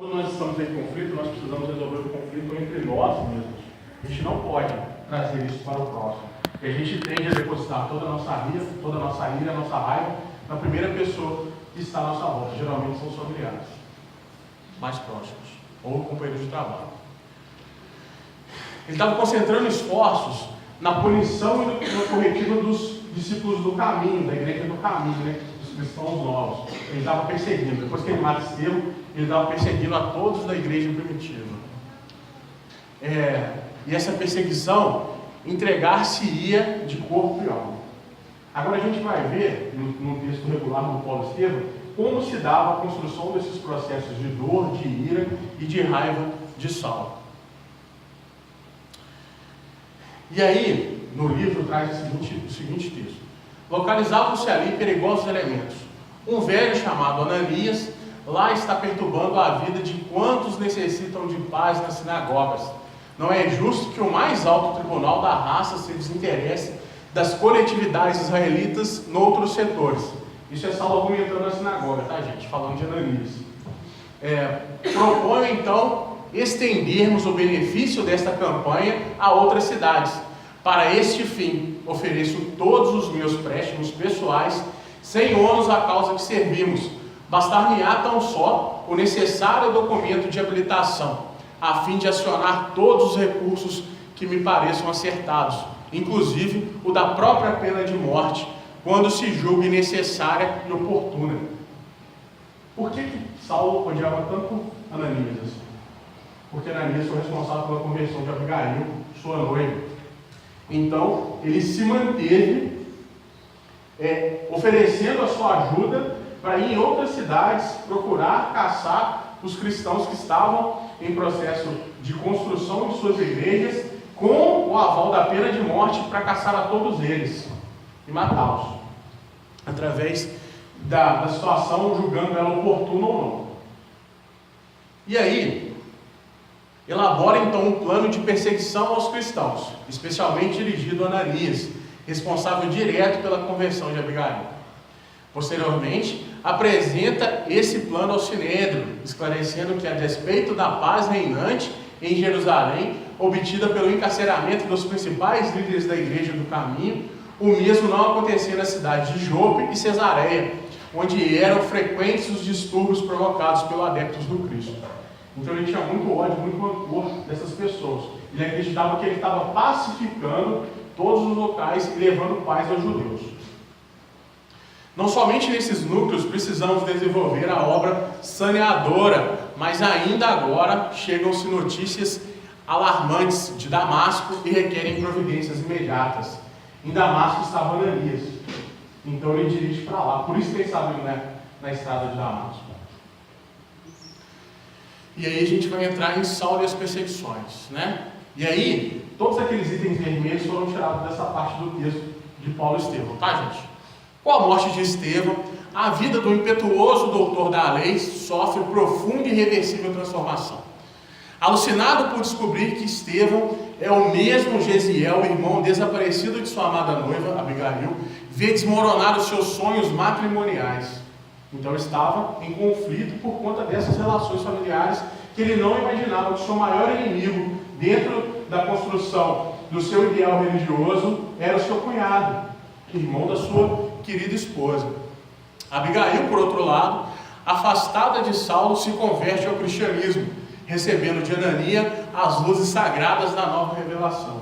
Quando nós estamos em conflito, nós precisamos resolver o conflito entre nós mesmos. A gente não pode trazer isso para o próximo. E a gente tende a depositar toda a nossa ira, a nossa raiva na primeira pessoa que está à nossa volta. Geralmente são os familiares mais próximos ou companheiros de trabalho. Ele estava concentrando esforços na punição e no corretivo dos discípulos do caminho, da igreja do caminho, né? Dos cristãos novos. Ele estava perseguindo. Depois que ele mata Estevão, ele estava perseguindo a todos da igreja primitiva. E essa perseguição entregar-se-ia de corpo e alma. Agora a gente vai ver, no texto regular do Paulo Estevão, como se dava a construção desses processos de dor, de ira e de raiva de Saulo. E aí, no livro traz o seguinte texto: localizavam-se ali perigosos elementos. Um velho chamado Ananias lá está perturbando a vida de quantos necessitam de paz nas sinagogas. Não é justo que o mais alto tribunal da raça se desinteresse das coletividades israelitas noutros setores. Isso é Saulo argumentando na sinagoga, tá, gente? Falando de Ananias. Proponho então estendermos o benefício desta campanha a outras cidades. Para este fim, ofereço todos os meus préstimos pessoais, sem ônus à causa que servimos. Bastar-me-á tão só o necessário documento de habilitação, a fim de acionar todos os recursos que me pareçam acertados, inclusive o da própria pena de morte, quando se julgue necessária e oportuna. Por que Saulo odiava tanto Ananias assim? Porque Ananias foi responsável pela conversão de Abigail, sua noiva. Então, ele se manteve oferecendo a sua ajuda para ir em outras cidades procurar caçar os cristãos que estavam em processo de construção de suas igrejas, com o aval da pena de morte, para caçar a todos eles e matá-los, através da situação, julgando ela oportuna ou não. E aí, elabora então um plano de perseguição aos cristãos, especialmente dirigido a Ananias, responsável direto pela conversão de Abigail. Posteriormente, apresenta esse plano ao Sinédrio, esclarecendo que, a despeito da paz reinante em Jerusalém, obtida pelo encarceramento dos principais líderes da igreja do caminho, o mesmo não acontecia na cidade de Jope e Cesareia, onde eram frequentes os distúrbios provocados pelos adeptos do Cristo. Então ele tinha muito ódio, muito rancor dessas pessoas. Ele acreditava que ele estava pacificando todos os locais e levando paz aos judeus. Não somente nesses núcleos precisamos desenvolver a obra saneadora, mas ainda agora chegam-se notícias alarmantes de Damasco e requerem providências imediatas. Em Damasco estava Ananias, então ele dirige para lá. Por isso que ele estava na estrada de Damasco. E aí a gente vai entrar em Saulo e as perseguições, né? E aí, todos aqueles itens vermelhos foram tirados dessa parte do texto de Paulo Estevão, tá, gente? Com a morte de Estevão, a vida do impetuoso doutor da lei sofre profunda e irreversível transformação. Alucinado por descobrir que Estevão é o mesmo Gesiel, irmão desaparecido de sua amada noiva, Abigail, vê desmoronar os seus sonhos matrimoniais. Então estava em conflito por conta dessas relações familiares que ele não imaginava que o seu maior inimigo dentro da construção do seu ideal religioso era o seu cunhado, irmão da sua querida esposa. Abigail, por outro lado, afastada de Saulo, se converte ao cristianismo, recebendo de Ananias as luzes sagradas da nova revelação.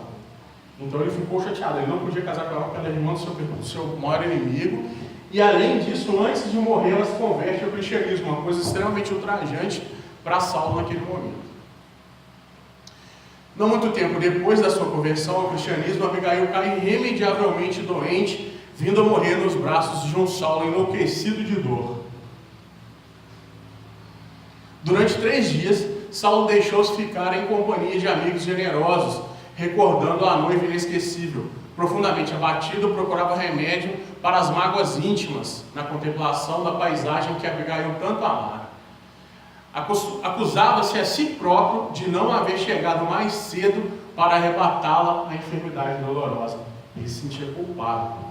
Então ele ficou chateado, ele não podia casar com ela porque ela é irmã do seu maior inimigo. E além disso, antes de morrer, ela se converte ao cristianismo, uma coisa extremamente ultrajante para Saulo naquele momento. Não muito tempo depois da sua conversão ao cristianismo, Abigail cai irremediavelmente doente, vindo a morrer nos braços de um Saulo enlouquecido de dor. Durante 3 dias, Saulo deixou-se ficar em companhia de amigos generosos, recordando a noiva inesquecível. Profundamente abatido, procurava remédio para as mágoas íntimas, na contemplação da paisagem que Abigail tanto amara. Acusava-se a si próprio de não haver chegado mais cedo para arrebatá-la à enfermidade dolorosa. Ele se sentia culpado.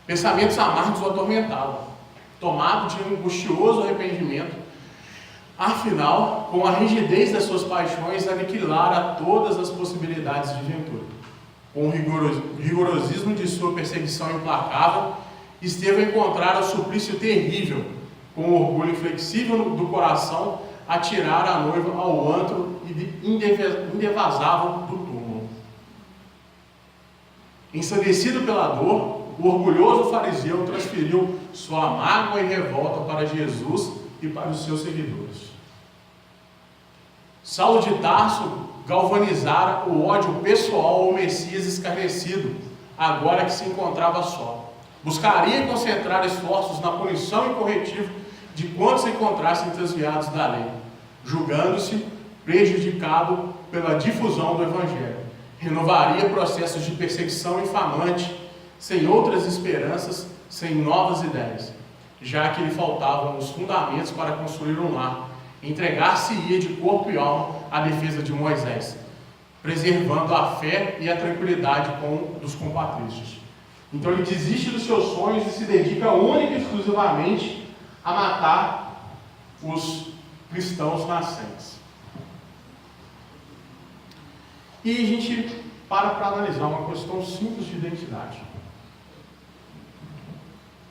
Pensamentos amargos o atormentavam. Tomado de um angustioso arrependimento, Afinal, com a rigidez das suas paixões, aniquilara todas as possibilidades de ventura. Com o rigorosismo de sua perseguição implacável, Estevão encontrara o suplício terrível, com o orgulho inflexível do coração, atirar a noiva ao antro e indevasável do túmulo. Ensandecido pela dor, o orgulhoso fariseu transferiu sua mágoa e revolta para Jesus e para os seus seguidores. Saulo de Tarso galvanizara o ódio pessoal ao Messias escarnecido, agora que se encontrava só. Buscaria concentrar esforços na punição e corretivo de quantos se encontrassem desviados da lei, julgando-se prejudicado pela difusão do Evangelho. Renovaria processos de perseguição infamante, sem outras esperanças, sem novas ideias, já que lhe faltavam os fundamentos para construir um lar. Entregar-se-ia de corpo e alma à defesa de Moisés, preservando a fé e a tranquilidade dos compatrícios. Então ele desiste dos seus sonhos e se dedica única e exclusivamente a matar os cristãos nascentes. E a gente para analisar uma questão simples de identidade.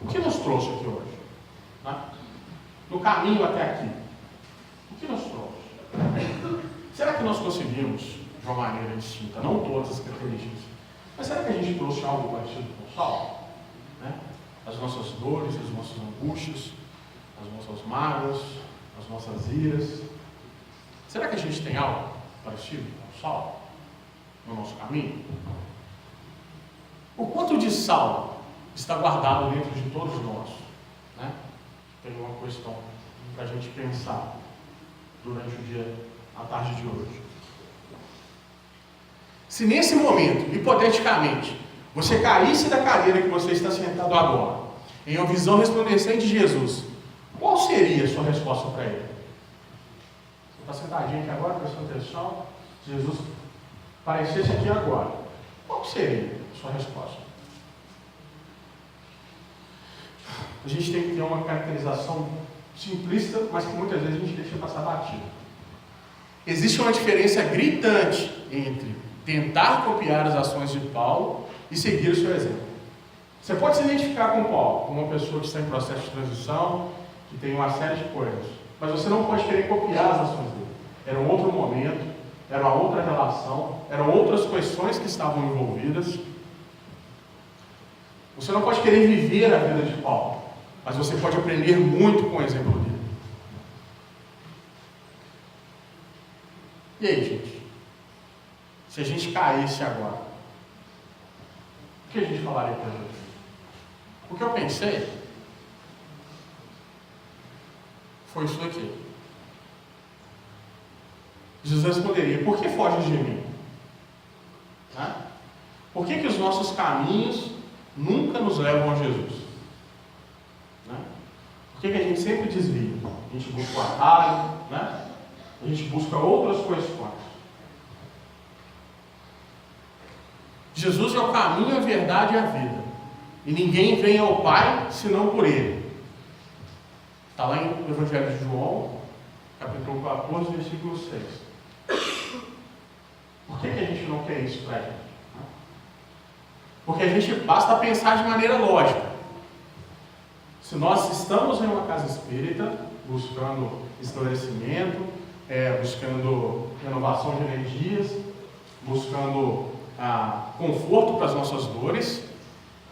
O que nos trouxe aqui hoje? Né? No caminho até aqui. O que nos trouxe? Será que nós conseguimos, de uma maneira distinta, não todas as características, mas será que a gente trouxe algo parecido com o Saulo? Né? As nossas dores, as nossas angústias, as nossas mágoas, as nossas iras. Será que a gente tem algo parecido com o Saulo no nosso caminho? O quanto de Saulo está guardado dentro de todos nós? Né? Tem uma questão para a gente pensar durante o dia, a tarde de hoje. Se nesse momento, hipoteticamente, você caísse da cadeira que você está sentado agora, em uma visão resplandecente de Jesus, qual seria a sua resposta para ele? Você está sentadinho aqui agora, prestando atenção, Jesus aparecesse aqui agora, qual seria a sua resposta? A gente tem que ter uma caracterização simplista, mas que muitas vezes a gente deixa passar batido. Existe uma diferença gritante entre tentar copiar as ações de Paulo e seguir o seu exemplo. Você pode se identificar com Paulo, como uma pessoa que está em processo de transição, que tem uma série de coisas, mas você não pode querer copiar as ações dele. Era um outro momento, era uma outra relação, eram outras questões que estavam envolvidas. Você não pode querer viver a vida de Paulo, mas você pode aprender muito com o exemplo dele. E aí, gente? Se a gente caísse agora, o que a gente falaria para Jesus? O que eu pensei foi isso aqui. Jesus responderia: por que foges de mim? Né? Por que os nossos caminhos nunca nos levam a Jesus? Né? Por que a gente sempre desvia? A gente busca o atalho, né? A gente busca outras questões. Jesus é o caminho, a verdade e a vida. E ninguém vem ao Pai senão por Ele. Está lá no Evangelho de João, capítulo 14, versículo 6. Por que a gente não quer isso para a gente? Porque a gente basta pensar de maneira lógica. Se nós estamos em uma casa espírita, buscando esclarecimento, buscando renovação de energias, buscando conforto para as nossas dores,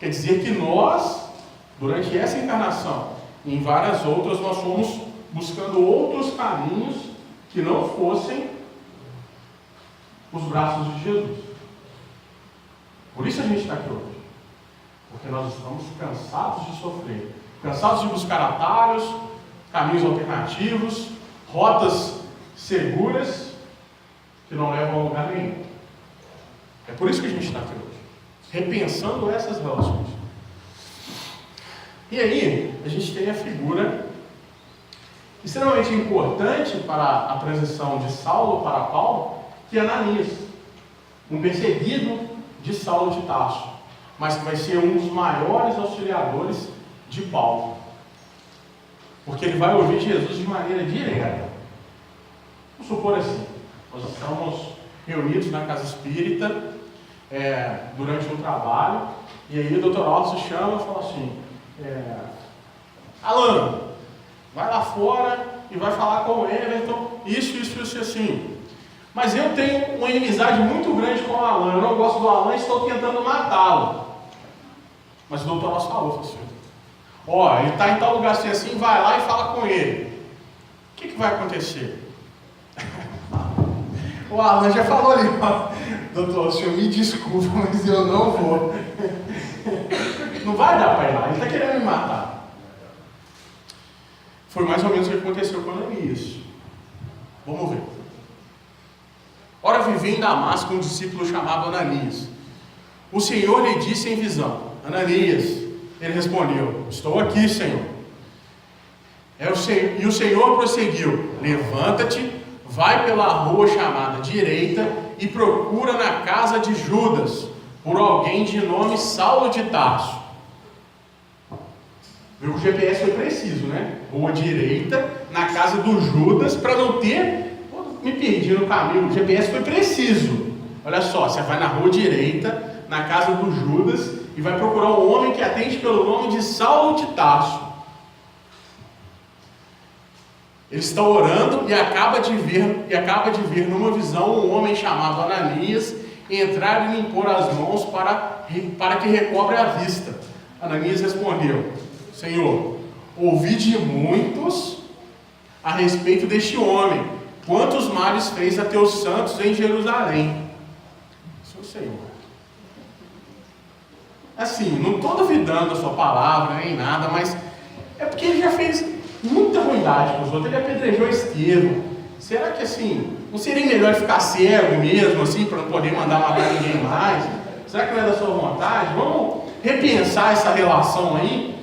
quer dizer que nós, durante essa encarnação e em várias outras, nós fomos buscando outros caminhos que não fossem os braços de Jesus. Por isso a gente está aqui hoje, porque nós estamos cansados de sofrer, cansados de buscar atalhos, caminhos alternativos, rotas seguras que não levam a lugar nenhum. É por isso que a gente está aqui hoje, repensando essas relações. E aí, a gente tem a figura extremamente importante para a transição de Saulo para Paulo, que é Ananias, um perseguido de Saulo de Tarso, mas que vai ser um dos maiores auxiliadores de Paulo, porque ele vai ouvir Jesus de maneira direta. Vamos supor assim, nós estamos reunidos na casa espírita durante um trabalho, e aí o Dr. Alto se chama e fala assim, Alan, vai lá fora e vai falar com o Everton, isso assim. Mas eu tenho uma inimizade muito grande com o Alan, eu não gosto do Alan e estou tentando matá-lo. Mas o Dr. Alto falou assim, ele está em tal lugar assim, vai lá e fala com ele. O que vai acontecer? O Alan já falou ali, doutor, o senhor me desculpa, mas eu não vou. Não vai dar para ir lá, ele está querendo me matar. Foi mais ou menos o que aconteceu com Ananias. Vamos ver. Ora, vivia em Damasco um discípulo chamado Ananias. O Senhor lhe disse em visão, Ananias. Ele respondeu, estou aqui, Senhor. E o Senhor prosseguiu, levanta-te, vai pela rua chamada direita e procura na casa de Judas, por alguém de nome Saulo de Tarso. Viu que o GPS foi preciso, né? Rua direita, na casa do Judas, para não ter... Me perdi no caminho, o GPS foi preciso. Olha só, você vai na rua direita, na casa do Judas, e vai procurar um homem que atende pelo nome de Saulo de Tarso. Ele está orando e acaba de ver numa visão um homem chamado Ananias entrar e lhe impor as mãos para que recobre a vista. Ananias respondeu, Senhor, ouvi de muitos a respeito deste homem, quantos males fez a teus santos em Jerusalém. Seu Senhor. Assim, não estou duvidando da sua palavra, nem nada, mas é porque ele já fez muita ruindade com os outros, ele apedrejou Estevão. Será que assim, não seria melhor ficar cego mesmo, assim, para não poder mandar matar ninguém mais? Será que não é da sua vontade? Vamos repensar essa relação aí.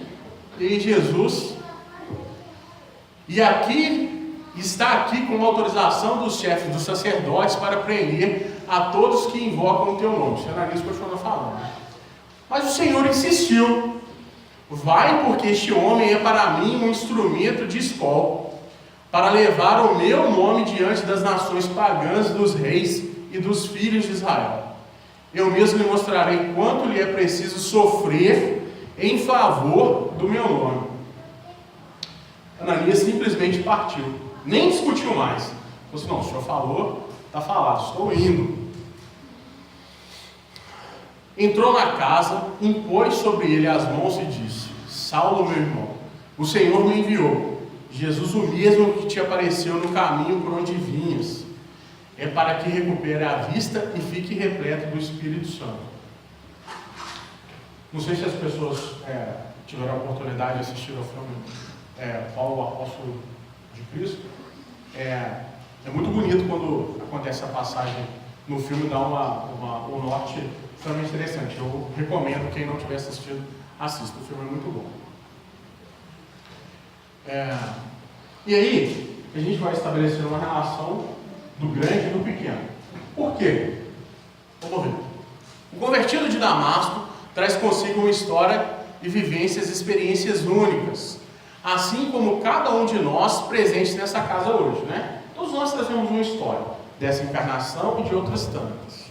E Jesus, está aqui com autorização dos chefes dos sacerdotes para prender a todos que invocam o teu nome. O Ananias continuou falando. Mas o Senhor insistiu. Vai, porque este homem é para mim um instrumento de escolta, para levar o meu nome diante das nações pagãs, dos reis e dos filhos de Israel. Eu mesmo lhe mostrarei quanto lhe é preciso sofrer em favor do meu nome. Ananias simplesmente partiu, nem discutiu mais. Falou assim, não, o senhor falou, está falado, estou indo. Entrou na casa, impôs sobre ele as mãos e disse, Saulo, meu irmão, o Senhor me enviou, Jesus o mesmo que te apareceu no caminho por onde vinhas, é para que recupere a vista e fique repleto do Espírito Santo. Não sei se as pessoas tiveram a oportunidade de assistir ao filme Paulo, o Apóstolo de Cristo. É muito bonito quando acontece a passagem no filme, dá um norte extremamente interessante. Eu recomendo, quem não tiver assistido, assista, o filme é muito bom. E aí, a gente vai estabelecer uma relação do grande e do pequeno. Por quê? Vamos ver. O convertido de Damasco traz consigo uma história e vivências, experiências únicas, assim como cada um de nós presentes nessa casa hoje, né? Todos nós trazemos uma história dessa encarnação e de outras tantas.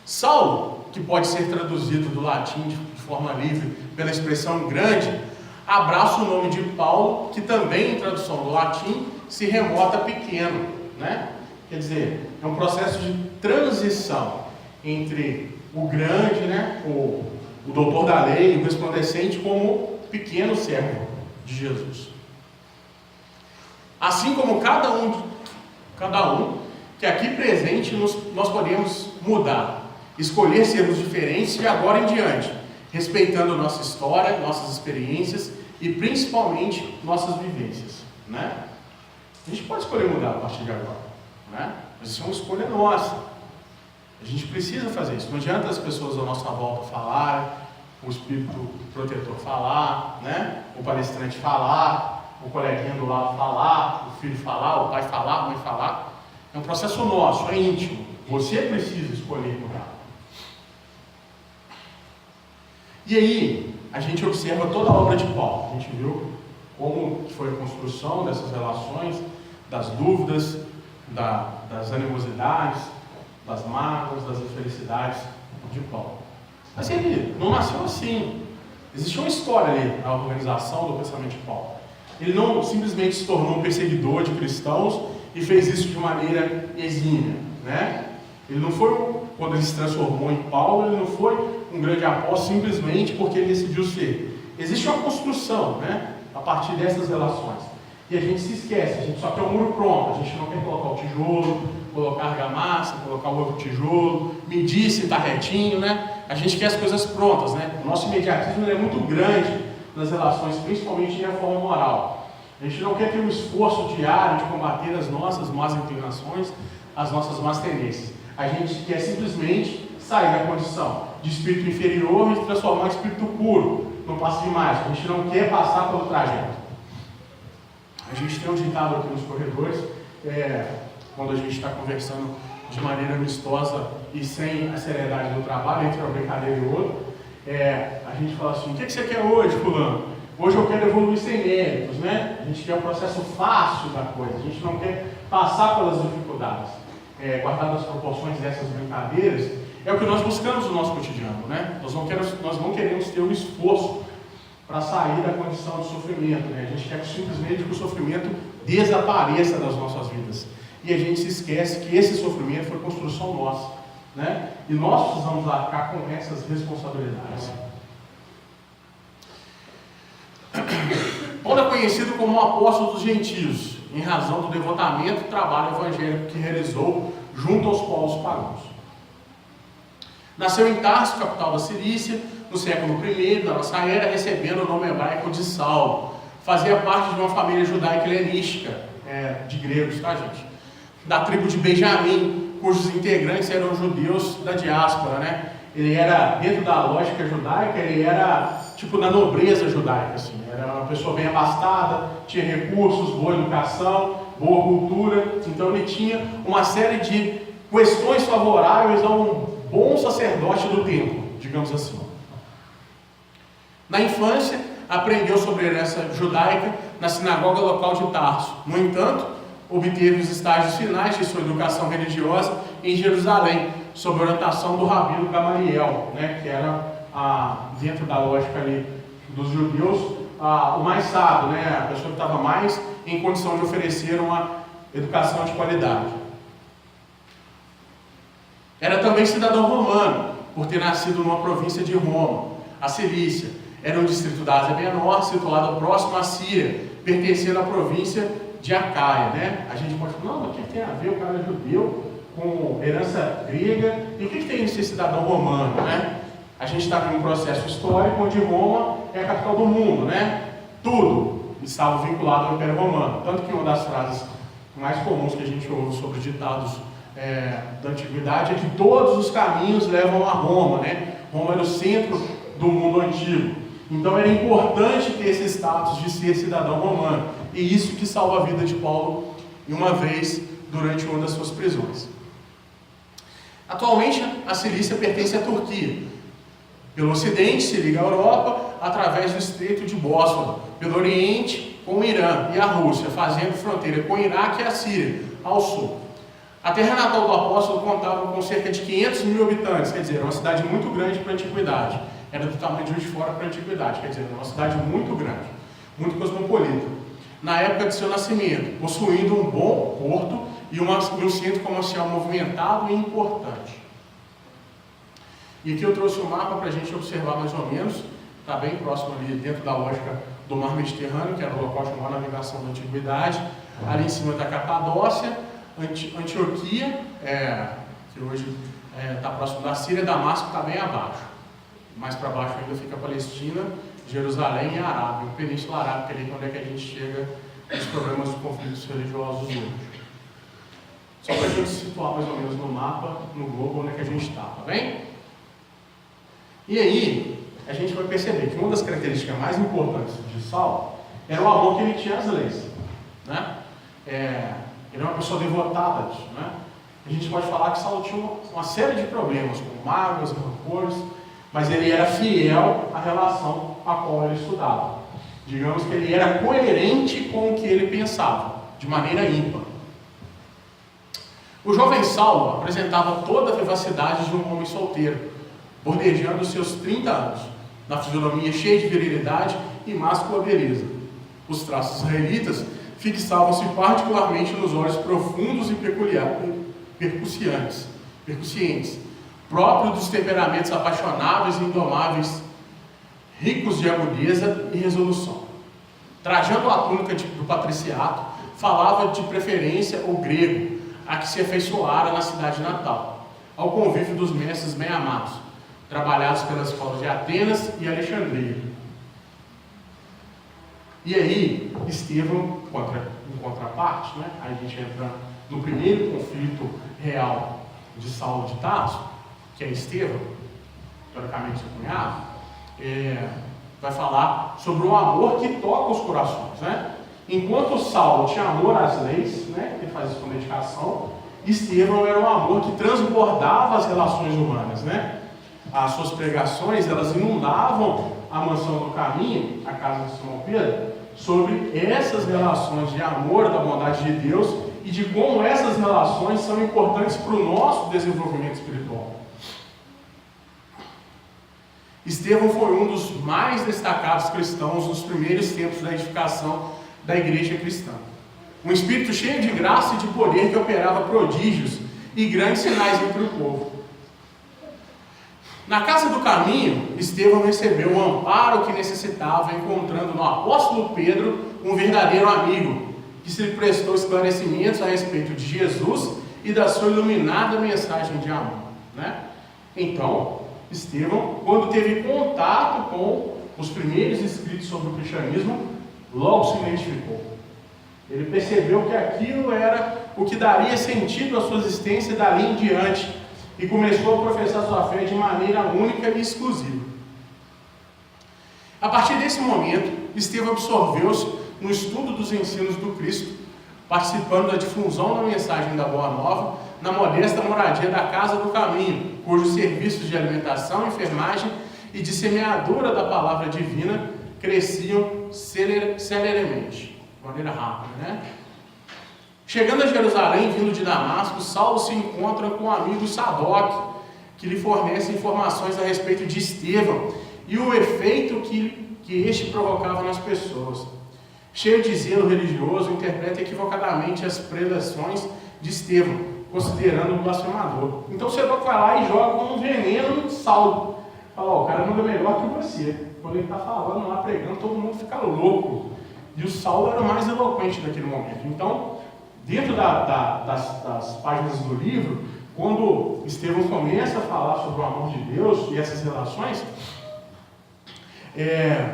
Saulo, que pode ser traduzido do latim de forma livre pela expressão grande, abraça o nome de Paulo, que também em tradução do latim se remota pequeno, né? Quer dizer, é um processo de transição entre o grande, né, o doutor da lei, o resplandecente, como pequeno servo de Jesus. Assim como cada um que aqui presente nós podemos mudar, escolher sermos diferentes de agora em diante, respeitando nossa história, nossas experiências e principalmente nossas vivências, né? A gente pode escolher mudar a partir de agora, né? Mas isso é uma escolha nossa. A gente precisa fazer isso. Não adianta as pessoas à nossa volta falarem, o espírito protetor falar, né? O palestrante falar, o coleguinha do lado falar, o filho falar, o pai falar, a mãe falar. É um processo nosso, é íntimo. Você precisa escolher mudar. E aí, a gente observa toda a obra de Paulo. A gente viu como foi a construção dessas relações, das dúvidas, das animosidades, das mágoas, das infelicidades de Paulo. Mas ele não nasceu assim. Existe uma história ali na organização do pensamento de Paulo. Ele não simplesmente se tornou um perseguidor de cristãos e fez isso de maneira exímia, né? Ele não foi, quando ele se transformou em Paulo, ele não foi um grande apóstolo simplesmente porque ele decidiu ser. Existe uma construção, né, a partir dessas relações. E a gente se esquece, a gente só quer o muro pronto, a gente não quer colocar o tijolo, colocar a argamassa, colocar o outro tijolo, medir se está retinho, né? A gente quer as coisas prontas, né? O nosso imediatismo é muito grande nas relações, principalmente em reforma moral. A gente não quer ter um esforço diário de combater as nossas más inclinações, as nossas más tendências. A gente quer simplesmente sair da condição de espírito inferior e se transformar em espírito puro, no passo de mágica. A gente não quer passar pelo trajeto. A gente tem um ditado aqui nos corredores, quando a gente está conversando de maneira amistosa e sem a seriedade do trabalho, entre uma brincadeira e outra, a gente fala assim: o que você quer hoje, fulano? Hoje eu quero evoluir sem méritos, né? A gente quer o processo fácil da coisa, a gente não quer passar pelas dificuldades. Guardado as proporções dessas brincadeiras, é o que nós buscamos no nosso cotidiano, né? Nós não queremos ter um esforço para sair da condição de sofrimento, né? A gente quer simplesmente que o sofrimento desapareça das nossas vidas. E a gente se esquece que esse sofrimento foi construção nossa, né? E nós precisamos arcar com essas responsabilidades. Paulo é conhecido como o apóstolo dos gentios, em razão do devotamento e trabalho evangélico que realizou junto aos povos pagãos. Nasceu em Tarso, capital da Cilícia, no século I da nossa era, recebendo o nome hebraico de Saulo. Fazia parte de uma família judaica helenística, de gregos, tá, gente? Da tribo de Benjamim, cujos integrantes eram judeus da diáspora, né? Ele era, dentro da lógica judaica, ele era tipo da nobreza judaica, assim. Era uma pessoa bem abastada, tinha recursos, boa educação, boa cultura. Então ele tinha uma série de questões favoráveis a um bom sacerdote do templo, digamos assim. Na infância, aprendeu sobre a herança judaica na sinagoga local de Tarso. No entanto, obteve os estágios finais de sua educação religiosa em Jerusalém, sob a orientação do rabino Gamaliel, né, que era, dentro da lógica ali dos judeus, o mais sábio, né, a pessoa que estava mais em condição de oferecer uma educação de qualidade. Era também cidadão romano, por ter nascido numa província de Roma, a Cilícia. Era um distrito da Ásia Menor, situado próximo à Síria, pertencendo à província de Acaia, né? A gente pode falar: não, mas o que tem a ver o cara judeu com herança grega? E o que tem esse cidadão romano, né? A gente está em um processo histórico onde Roma é a capital do mundo, né? Tudo estava vinculado ao Império Romano. Tanto que uma das frases mais comuns que a gente ouve sobre ditados da antiguidade é que todos os caminhos levam a Roma, né? Roma era o centro do mundo antigo. Então era importante ter esse status de ser cidadão romano. E isso que salva a vida de Paulo uma vez durante uma das suas prisões. Atualmente a Cilícia pertence à Turquia. Pelo ocidente se liga à Europa através do Estreito de Bósforo, pelo oriente com o Irã e a Rússia, fazendo fronteira com o Iraque e a Síria, ao sul. A terra natal do apóstolo contava com cerca de 500 mil habitantes, quer dizer, era uma cidade muito grande para a antiguidade. Era do tamanho de Juiz de Fora para a antiguidade, quer dizer, era uma cidade muito grande, muito cosmopolita. Na época de seu nascimento, possuindo um bom porto e um centro comercial movimentado e importante. E aqui eu trouxe um mapa para a gente observar mais ou menos, está bem próximo ali dentro da lógica do mar Mediterrâneo, que era o local de maior navegação da antiguidade. Ali em cima está Capadócia, Antioquia, que hoje está próximo da Síria, Damasco está bem abaixo. Mais para baixo ainda fica a Palestina, Jerusalém e a Arábia, a Península Arábica, ali onde é que a gente chega nos problemas dos conflitos religiosos hoje. Só para a gente situar mais ou menos no mapa, no globo, onde é que a gente está, tá bem? E aí, a gente vai perceber que uma das características mais importantes de Saulo era o amor que ele tinha às leis, né? Ele é uma pessoa devotada disso, né? A gente pode falar que Saulo tinha uma série de problemas, como mágoas, rancores, mas ele era fiel à relação a qual ele estudava. Digamos que ele era coerente com o que ele pensava, de maneira ímpar. O jovem Saulo apresentava toda a vivacidade de um homem solteiro, bordejando os seus 30 anos, na fisionomia cheia de virilidade e máscula beleza. Os traços israelitas fixavam-se particularmente nos olhos profundos e percussientes, próprio dos temperamentos apaixonáveis e indomáveis, ricos de agudeza e resolução. Trajando a túnica do patriciato, falava de preferência o grego, a que se afeiçoara na cidade natal, ao convívio dos mestres bem amados, trabalhados pelas escolas de Atenas e Alexandria. E aí, Estevão, em contraparte, né? Aí a gente entra no primeiro conflito real de Saulo de Tarso, que é Estevão, teoricamente seu cunhado, vai falar sobre o amor que toca os corações, né? Enquanto Saulo tinha amor às leis, né, ele faz isso com dedicação, Estevão era um amor que transbordava as relações humanas, né? As suas pregações, elas inundavam a mansão do caminho, a casa de Simão Pedro, sobre essas relações de amor, da bondade de Deus e de como essas relações são importantes para o nosso desenvolvimento espiritual. Estevão foi um dos mais destacados cristãos nos primeiros tempos da edificação da igreja cristã. Um espírito cheio de graça e de poder que operava prodígios e grandes sinais entre o povo. Na casa do caminho, Estevão recebeu o amparo que necessitava, encontrando no apóstolo Pedro um verdadeiro amigo, que se lhe prestou esclarecimentos a respeito de Jesus e da sua iluminada mensagem de amor, né? Então, Estevão, quando teve contato com os primeiros escritos sobre o cristianismo, logo se identificou. Ele percebeu que aquilo era o que daria sentido à sua existência dali em diante e começou a professar sua fé de maneira única e exclusiva. A partir desse momento, Estevão absorveu-se no estudo dos ensinos do Cristo, participando da difusão da mensagem da Boa Nova na modesta moradia da Casa do Caminho, cujos serviços de alimentação, enfermagem e de semeadura da palavra divina cresciam celeremente, de maneira rápida, né? Chegando a Jerusalém, vindo de Damasco, Saulo se encontra com o amigo Sadoc, que lhe fornece informações a respeito de Estevão e o efeito que este provocava nas pessoas. Cheio de zelo religioso, interpreta equivocadamente as preleções de Estevão, considerando-o blasfemador. Então Sadoc vai lá e joga um veneno em Saulo. Fala, o cara não é melhor que você. Quando ele está falando lá, pregando, todo mundo fica louco. E o Saulo era o mais eloquente naquele momento. Então, dentro das páginas do livro, quando Estevão começa a falar sobre o amor de Deus e essas relações,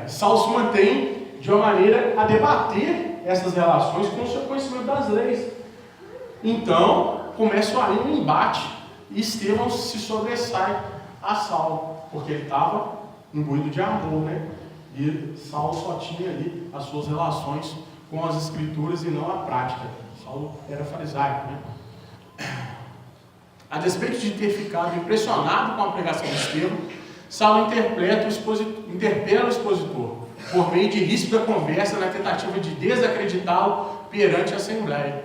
Saulo se mantém de uma maneira a debater essas relações com o seu conhecimento das leis. Então, começa aí um embate e Estevão se sobressai a Saulo, porque ele estava imbuído de amor, né? E Saulo só tinha ali as suas relações com as escrituras e não a prática. Saulo era farisaico, né? A despeito de ter ficado impressionado com a pregação de Estevão, Saulo interpela o expositor, por meio de ríspida conversa na tentativa de desacreditá-lo perante a Assembleia.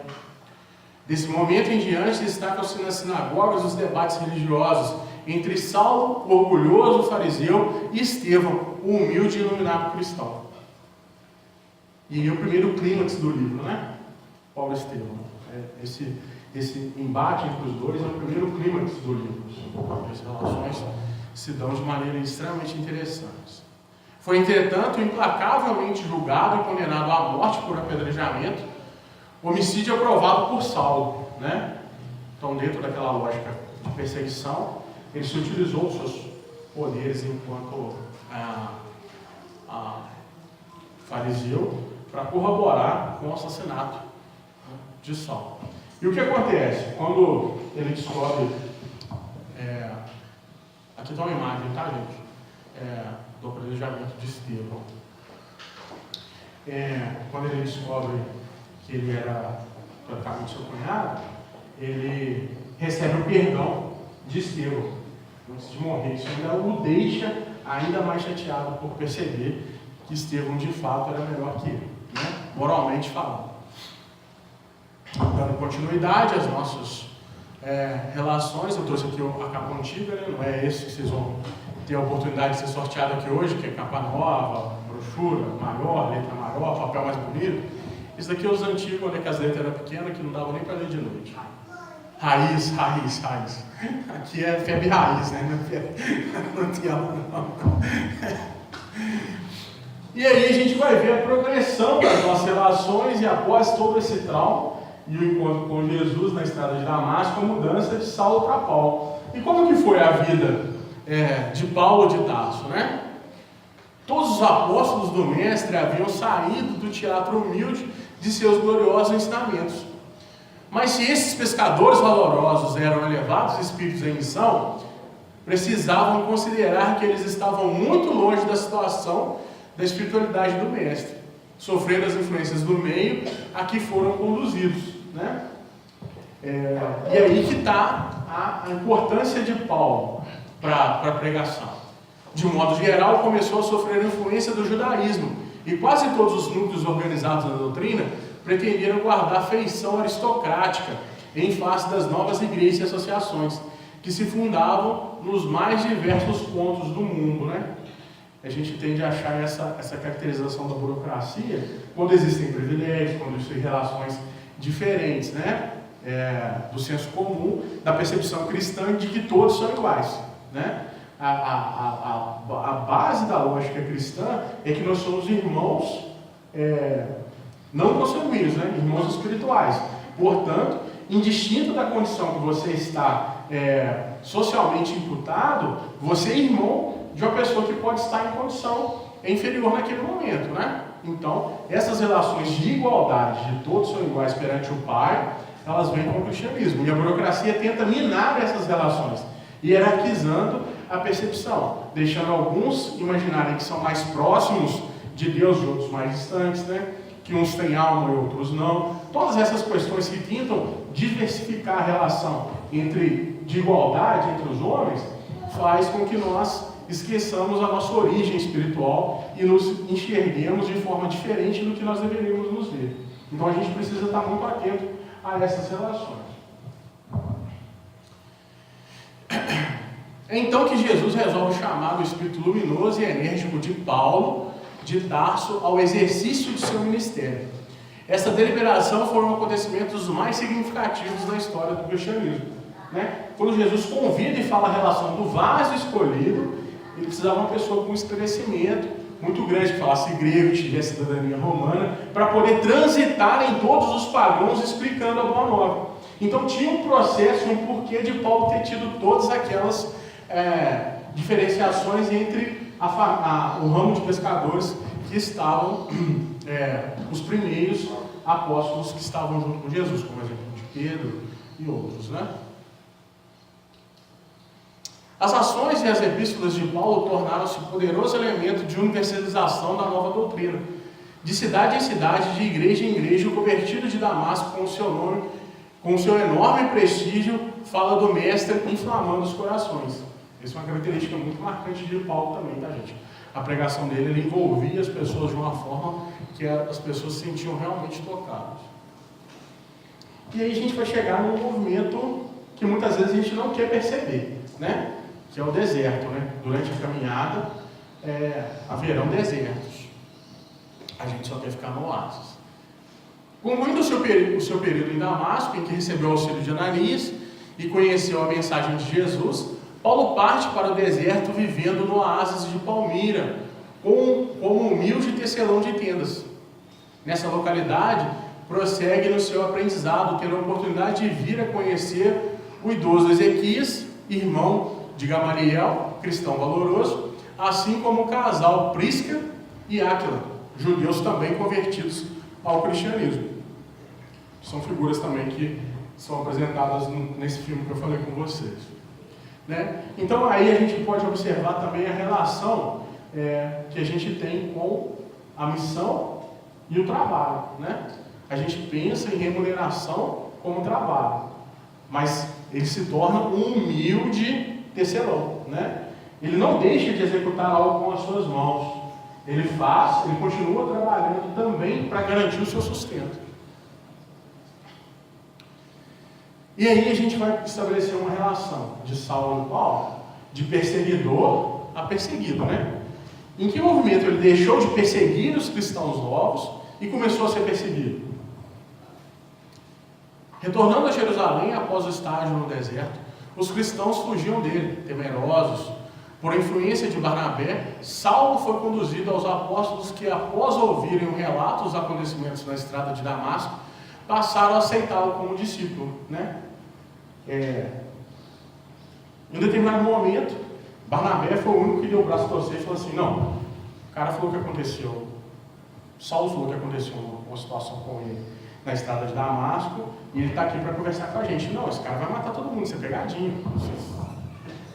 Desse momento em diante, destacam-se nas sinagogas os debates religiosos entre Saulo, o orgulhoso fariseu, e Estevão, o humilde e iluminado cristão. E aí o primeiro clímax do livro, né? Paulo e Estevão. Esse embate entre os dois é o primeiro clímax do livro. As relações se dão de maneira extremamente interessante. Foi, entretanto, implacavelmente julgado e condenado à morte por apedrejamento, homicídio aprovado por Saulo, né? Então, dentro daquela lógica de perseguição, ele se utilizou dos seus poderes enquanto fariseu para corroborar com o assassinato de Saulo. E o que acontece? Quando ele descobre... aqui está uma imagem, tá, gente? Do apedrejamento de Estevão. Quando ele descobre que ele era praticamente seu cunhado, ele recebe o perdão de Estevão antes de morrer. Isso ainda o deixa ainda mais chateado por perceber que Estevão de fato era melhor que ele, né? Moralmente falando. Dando continuidade relações. Eu trouxe aqui a capa antiga, né? Não é esse que vocês vão ter a oportunidade de ser sorteado aqui hoje, que é capa nova, brochura maior, letra maior, papel mais bonito. Isso daqui é os antigos, onde as letras eram pequenas, que não dava nem para ler de noite. Raiz. Aqui é febre raiz, né? Não tem aula, não. E aí a gente vai ver a progressão das nossas relações e após todo esse trauma e o encontro com Jesus na estrada de Damasco, a mudança de Saulo para Paulo. E como que foi a vida de Paulo de Tarso, né? Todos os apóstolos do Mestre haviam saído do teatro humilde de seus gloriosos ensinamentos. Mas se esses pescadores valorosos eram elevados espíritos em missão, precisavam considerar que eles estavam muito longe da situação da espiritualidade do Mestre, sofrendo as influências do meio a que foram conduzidos, né? E aí que está a importância de Paulo para a pregação. De modo geral, começou a sofrer a influência do judaísmo, e quase todos os núcleos organizados na doutrina pretenderam guardar feição aristocrática em face das novas igrejas e associações, que se fundavam nos mais diversos pontos do mundo, né? A gente tende a achar essa caracterização da burocracia quando existem privilégios, quando existem relações diferentes, né? Do senso comum, da percepção cristã de que todos são iguais, né? A base da lógica cristã é que nós somos irmãos não consanguíneos, né? Irmãos espirituais. Portanto, indistinto da condição que você está socialmente imputado, você é irmão de uma pessoa que pode estar em condição inferior naquele momento, né? Então, essas relações de igualdade, de todos são iguais perante o Pai, elas vêm com o cristianismo. E a burocracia tenta minar essas relações, hierarquizando a percepção, deixando alguns imaginarem que são mais próximos de Deus e outros mais distantes, né? Que uns têm alma e outros não. Todas essas questões que tentam diversificar a relação de igualdade entre os homens, faz com que nós esqueçamos a nossa origem espiritual e nos enxerguemos de forma diferente do que nós deveríamos nos ver. Então a gente precisa estar muito atento a essas relações. É então que Jesus resolve chamar o espírito luminoso e enérgico de Paulo de Tarso ao exercício de seu ministério. Essa deliberação foi um acontecimento dos mais significativos da história do cristianismo, né? Quando Jesus convida e fala a relação do vaso escolhido, ele precisava de uma pessoa com esclarecimento muito grande, que falasse grego, que tivesse cidadania romana, para poder transitar em todos os pagãos explicando a boa nova. Então tinha um processo, um porquê de Paulo ter tido todas aquelas diferenciações entre o ramo de pescadores que estavam, os primeiros apóstolos que estavam junto com Jesus, como exemplo de Pedro e outros, né? As ações e as epístolas de Paulo tornaram-se poderoso elemento de universalização da nova doutrina. De cidade em cidade, de igreja em igreja, o convertido de Damasco, com o seu nome, com o seu enorme prestígio, fala do Mestre, inflamando os corações. Essa é uma característica muito marcante de Paulo também, tá, gente? A pregação dele, ele envolvia as pessoas de uma forma que as pessoas se sentiam realmente tocadas. E aí a gente vai chegar num movimento que muitas vezes a gente não quer perceber, né? Que é o deserto, né? Durante a caminhada haverão desertos. A gente só quer ficar no oásis. Concluindo o seu período em Damasco, em que recebeu o auxílio de Ananias e conheceu a mensagem de Jesus, Paulo parte para o deserto vivendo no oásis de Palmira, como humilde tecelão de tendas. Nessa localidade, prossegue no seu aprendizado, tendo a oportunidade de vir a conhecer o idoso Ezequias, irmão de Gamaliel, cristão valoroso, assim como o casal Prisca e Áquila, judeus também convertidos ao cristianismo. São figuras também que são apresentadas nesse filme que eu falei com vocês, né? Então aí a gente pode observar também a relação que a gente tem com a missão e o trabalho, né? A gente pensa em remuneração como trabalho, mas ele se torna um humilde tecelão, né? Ele não deixa de executar algo com as suas mãos. Ele continua trabalhando também para garantir o seu sustento. E aí a gente vai estabelecer uma relação de Saulo e Paulo, de perseguidor a perseguido, né? Em que movimento ele deixou de perseguir os cristãos novos e começou a ser perseguido? Retornando a Jerusalém após o estágio no deserto, os cristãos fugiam dele, temerosos. Por influência de Barnabé, Saulo foi conduzido aos apóstolos que, após ouvirem o relato dos acontecimentos na estrada de Damasco, passaram a aceitá-lo como discípulo, né? Em um determinado momento, Barnabé foi o único que deu o braço a torcer e falou assim: não, o cara falou que aconteceu, Saulo falou que aconteceu uma situação com ele na estrada de Damasco, e ele está aqui para conversar com a gente. Não, esse cara vai matar todo mundo, isso é pegadinho.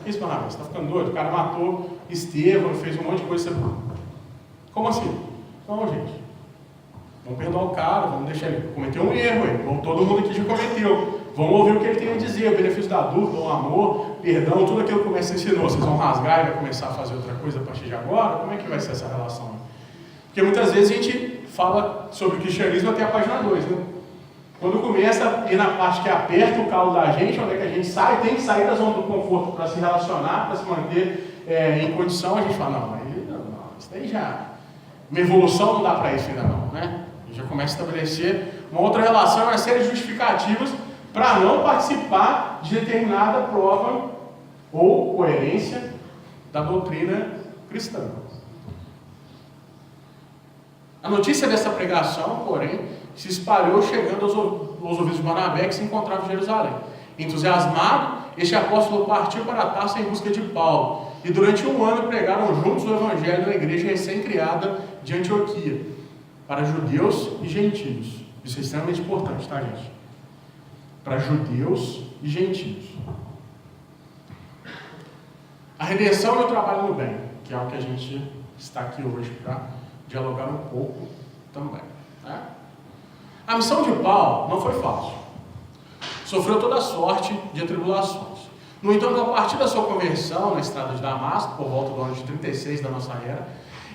Isso, Barnabé, você está ficando doido? O cara matou Estevão, fez um monte de coisa. Como assim? Não, gente. Vamos perdoar o cara, vamos deixar ele cometer um erro, como todo mundo aqui já cometeu. Vamos ouvir o que ele tem a dizer, o benefício da dúvida, o amor, perdão, tudo aquilo que o mestre ensinou. Vocês vão rasgar e vai começar a fazer outra coisa a partir de agora? Como é que vai ser essa relação? Porque muitas vezes a gente fala sobre o cristianismo até a página 2, né? Quando começa a ir na parte que aperta o calo da gente, onde é que a gente sai, tem que sair da zona do conforto para se relacionar, para se manter em condição, a gente fala: não, isso daí já... Uma evolução não dá para isso ainda não, né? A gente já começa a estabelecer uma outra relação, uma série de justificativas para não participar de determinada prova ou coerência da doutrina cristã. A notícia dessa pregação, porém, se espalhou chegando aos ouvidos de Barnabé, que se encontrava em Jerusalém. Entusiasmado, este apóstolo partiu para Tarso em busca de Paulo, e durante 1 ano pregaram juntos o evangelho na igreja recém-criada de Antioquia, para judeus e gentios. Isso é extremamente importante, tá, gente? Para judeus e gentios. A redenção e o trabalho no bem, que é o que a gente está aqui hoje para dialogar um pouco também, né? A missão de Paulo não foi fácil. Sofreu toda sorte de atribulações. No entanto, a partir da sua conversão na estrada de Damasco, por volta do ano de 36 da nossa era,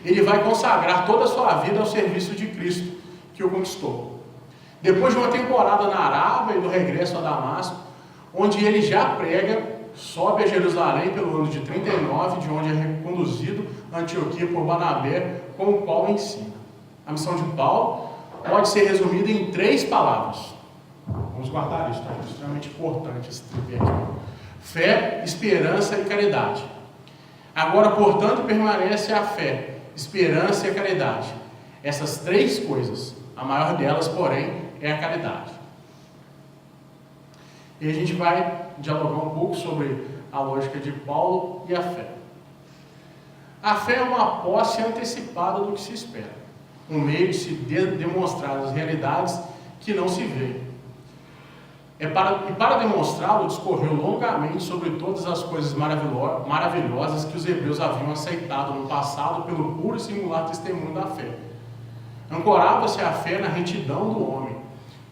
ele vai consagrar toda a sua vida ao serviço de Cristo, que o conquistou. Depois de uma temporada na Arábia e do regresso a Damasco, onde ele já prega, sobe a Jerusalém pelo ano de 39, de onde é reconduzido a Antioquia por Barnabé, com o qual ensina. A missão de Paulo pode ser resumida em 3 palavras. Vamos guardar isso, tá? É extremamente importante esse tripé aqui. Fé, esperança e caridade. Agora, portanto, permanece a fé, esperança e a caridade. Essas 3 coisas, a maior delas, porém, é a caridade. E a gente vai dialogar um pouco sobre a lógica de Paulo e a fé. A fé é uma posse antecipada do que se espera, um meio de se demonstrar as realidades que não se vê. E para demonstrá-lo, discorreu longamente sobre todas as coisas maravilhosas que os hebreus haviam aceitado no passado pelo puro e singular testemunho da fé. Ancorava-se a fé na retidão do homem,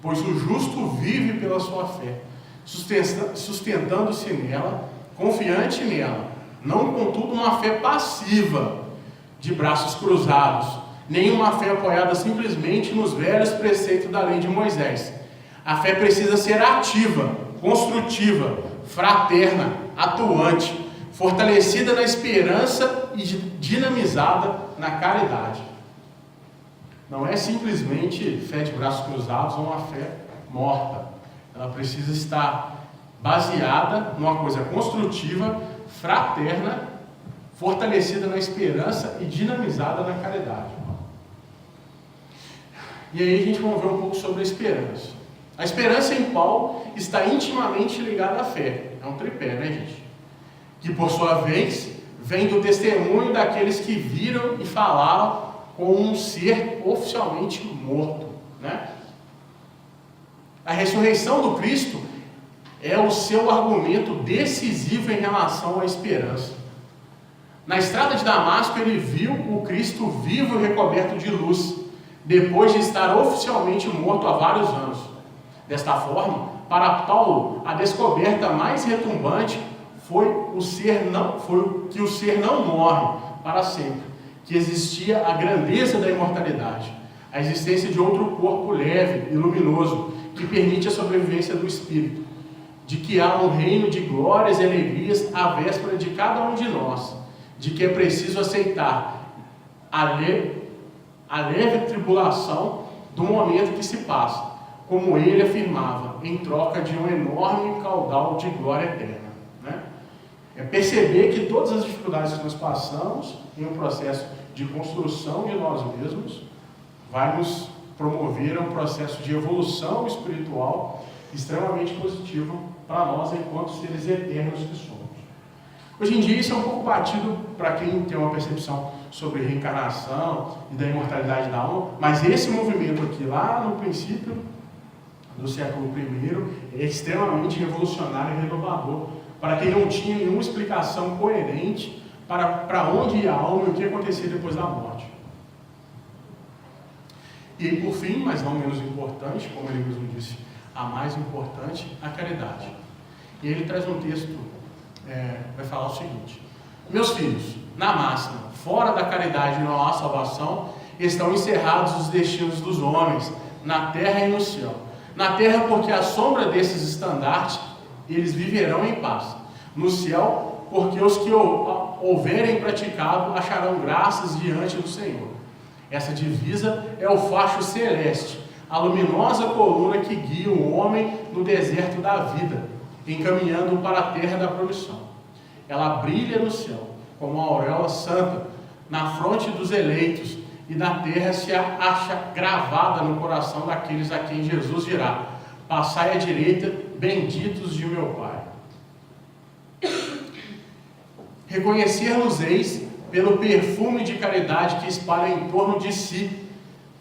pois o justo vive pela sua fé, sustentando-se nela, confiante nela, não contudo uma fé passiva, de braços cruzados, nem uma fé apoiada simplesmente nos velhos preceitos da lei de Moisés. A fé precisa ser ativa, construtiva, fraterna, atuante, fortalecida na esperança e dinamizada na caridade. Não é simplesmente fé de braços cruzados ou uma fé morta. Ela precisa estar baseada numa coisa construtiva, fraterna, fortalecida na esperança e dinamizada na caridade. E aí a gente vai ver um pouco sobre a esperança. A esperança em Paulo está intimamente ligada à fé. É um tripé, né, gente? Que, por sua vez, vem do testemunho daqueles que viram e falaram com um ser oficialmente morto, né? A ressurreição do Cristo é o seu argumento decisivo em relação à esperança. Na estrada de Damasco, ele viu o Cristo vivo e recoberto de luz, depois de estar oficialmente morto há vários anos. Desta forma, para Paulo, a descoberta mais retumbante foi que o ser não morre para sempre, que existia a grandeza da imortalidade, a existência de outro corpo leve e luminoso, que permite a sobrevivência do espírito. de que há um reino de glórias e alegrias à véspera de cada um de nós, de que é preciso aceitar a leve tribulação do momento que se passa, como ele afirmava, em troca de um enorme caudal de glória eterna. Né? É perceber que todas as dificuldades que nós passamos em um processo de construção de nós mesmos vai nos promover a um processo de evolução espiritual extremamente positivo para nós enquanto seres eternos que somos. Hoje em dia isso é um pouco batido para quem tem uma percepção sobre reencarnação e da imortalidade da alma, mas esse movimento aqui, lá no princípio do século I, é extremamente revolucionário e renovador para quem não tinha nenhuma explicação coerente para onde ia a alma e o que acontecia depois da morte. E por fim, mas não menos importante, como ele mesmo disse, a mais importante, a caridade. E ele traz um texto, vai falar o seguinte: meus filhos, na máxima, fora da caridade não há salvação, estão encerrados os destinos dos homens, na terra e no céu. Na terra, porque à sombra desses estandartes, eles viverão em paz. No céu, porque os que houverem praticado acharão graças diante do Senhor. Essa divisa é o facho celeste, a luminosa coluna que guia o homem no deserto da vida, encaminhando-o para a terra da promissão. Ela brilha no céu, como uma auréola santa, na fronte dos eleitos, e na terra se acha gravada no coração daqueles a quem Jesus dirá: passai à direita, benditos de meu Pai. Reconhecer-los-eis pelo perfume de caridade que espalha em torno de si.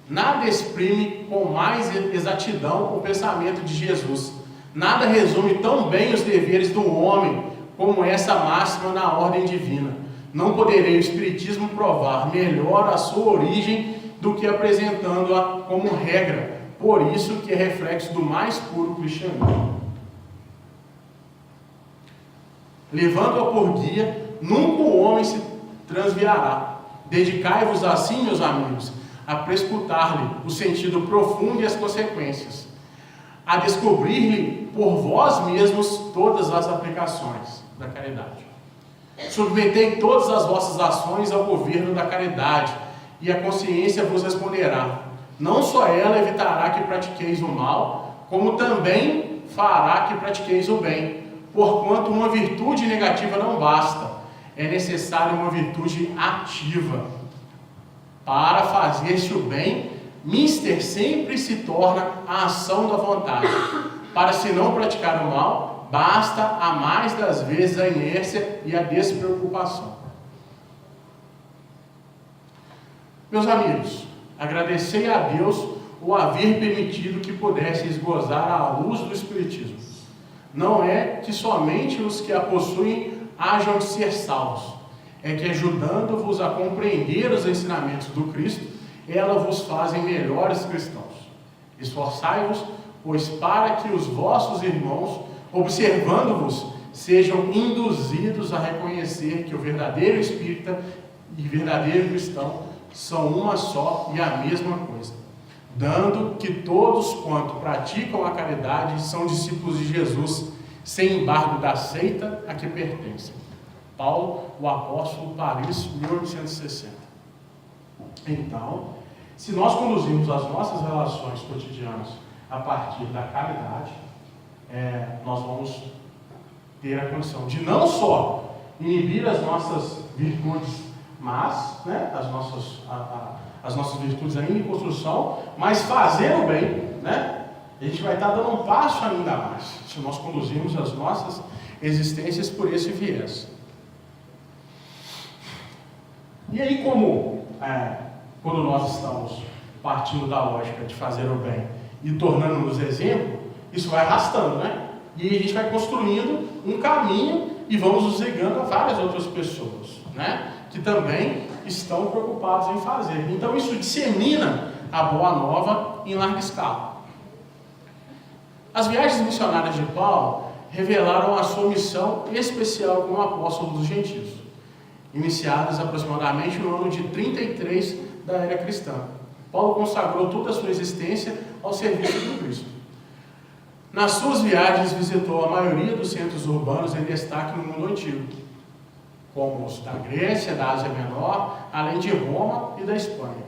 Nada exprime com mais exatidão o pensamento de Jesus. Nada resume tão bem os deveres do homem como essa máxima na ordem divina. Não poderei o Espiritismo provar melhor a sua origem do que apresentando-a como regra, por isso que é reflexo do mais puro cristianismo. Levando-a por guia, nunca o homem se transviará. Dedicai-vos assim, meus amigos, a prescutar-lhe o sentido profundo e as consequências, a descobrir-lhe por vós mesmos todas as aplicações da caridade. Submetei todas as vossas ações ao governo da caridade, e a consciência vos responderá. Não só ela evitará que pratiqueis o mal, como também fará que pratiqueis o bem, porquanto uma virtude negativa não basta, é necessária uma virtude ativa. Para fazer-se o bem, mister sempre se torna a ação da vontade. Para se não praticar o mal, basta a mais das vezes a inércia e a despreocupação. Meus amigos, agradecei a Deus o haver permitido que pudesseis gozar à luz do Espiritismo. Não é que somente os que a possuem hajam de ser salvos, é que ajudando-vos a compreender os ensinamentos do Cristo, ela vos fazem melhores cristãos. Esforçai-vos, pois, para que os vossos irmãos, observando-vos, sejam induzidos a reconhecer que o verdadeiro espírita e verdadeiro cristão são uma só e a mesma coisa, dando que todos quanto praticam a caridade são discípulos de Jesus, sem embargo da seita a que pertencem. Paulo, o apóstolo, Paris, 1860. Então, se nós conduzirmos as nossas relações cotidianas a partir da caridade, nós vamos ter a condição de não só inibir as nossas virtudes más, as nossas virtudes ainda em construção, mas fazer o bem, a gente vai estar dando um passo ainda mais, se nós conduzirmos as nossas existências por esse viés. E aí, quando nós estamos partindo da lógica de fazer o bem e tornando-nos exemplo, isso vai arrastando, E aí a gente vai construindo um caminho e vamos nos ligando a várias outras pessoas, que também estão preocupados em fazer. Então isso dissemina a boa nova em larga escala. As viagens missionárias de Paulo revelaram a sua missão especial como apóstolo dos gentios, iniciadas aproximadamente no ano de 33 da era cristã. Paulo consagrou toda a sua existência ao serviço de Cristo. Nas suas viagens visitou a maioria dos centros urbanos em destaque no mundo antigo, como os da Grécia, da Ásia Menor, além de Roma e da Espanha.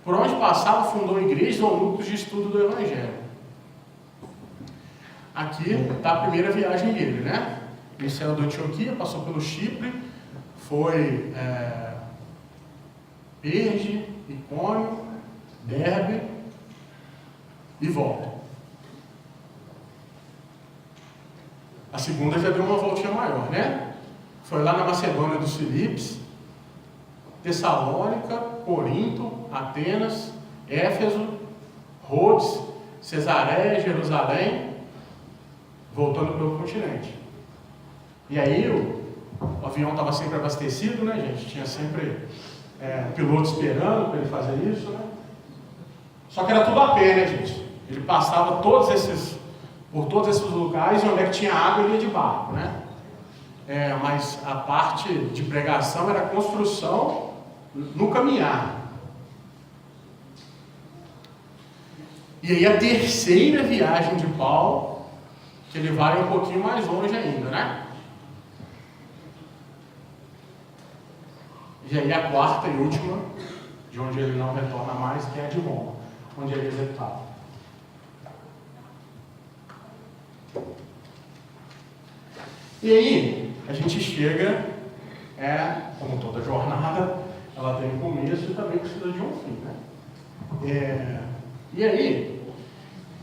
Por onde passava, fundou igrejas ou núcleos de estudo do Evangelho. Aqui está a primeira viagem dele, né? Ele saiu de Antioquia, passou pelo Chipre, foi Perge, Icônio, Derbe e volta. A segunda já deu uma voltinha maior, né? Foi lá na Macedônia dos Filipos, Tessalônica, Corinto, Atenas, Éfeso, Rhodes, Cesareia, Jerusalém, voltando pelo continente. E aí o avião estava sempre abastecido, né, gente? Tinha sempre piloto esperando para ele fazer isso, né? Só que era tudo a pé, né, gente? Ele passava por todos esses lugares, e onde é que tinha água ele ia de barco, né? Mas a parte de pregação era construção no caminhar. E aí a terceira viagem de Paulo, que ele vai um pouquinho mais longe ainda, né? E aí a quarta e última, de onde ele não retorna mais, que é a de Roma, onde ele é executado. E aí, a gente chega, como toda jornada, ela tem um começo e também precisa de um fim, né? E aí,